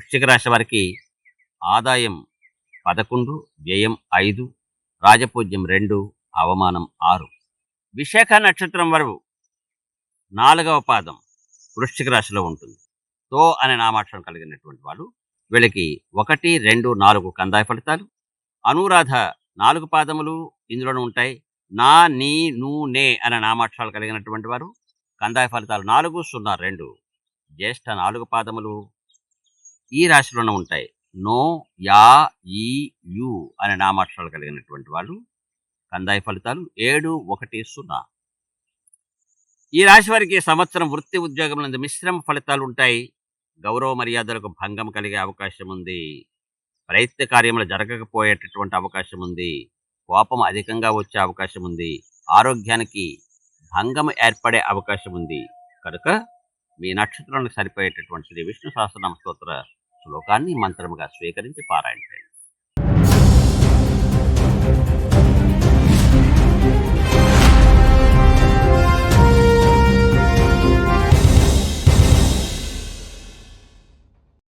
వృశ్చిక రాశి వారికి ఆదాయం 11, వ్యయం 5, రాజపూజ్యం 2, అవమానం 6. విశాఖ నక్షత్రం వారు 4వ పాదం వృశ్చిక రాశిలో ఉంటుంది. తో అనే నామాక్షరం కలిగినటువంటి వాళ్ళు వీళ్ళకి 1, 2, 4 కందాయ ఫలితాలు. అనురాధ 4 పాదములు ఇందులోనే ఉంటాయి. నా, నీ, ను, నే అనే నామాక్షరాలు కలిగినటువంటి వారు కందాయ ఫలితాలు 4, 0, 2. జ్యేష్ఠ 4 పాదములు ఈ రాశిలోనే ఉంటాయి. నో, యా, ఈ, యు అనే నామాక్షరాలు కలిగినటువంటి వాళ్ళు కందాయ ఫలితాలు 7, 1, 0. ఈ రాశి వారికి సంవత్సరం వృత్తి ఉద్యోగములందు మిశ్రమ ఫలితాలు ఉంటాయి. గౌరవ మర్యాదలకు భంగం కలిగే అవకాశం ఉంది. ప్రయత్న కార్యములు జరగకపోయేటటువంటి అవకాశం ఉంది. కోపం అధికంగా వచ్చే అవకాశం ఉంది. ఆరోగ్యానికి భంగం ఏర్పడే అవకాశం ఉంది. కనుక మీ నక్షత్రానికి సరిపోయేటటువంటి శ్రీ విష్ణు సహస్రనామ స్తోత్ర శ్లోకాన్ని మంత్రముగా స్వీకరించి పారాయణ చేయండి.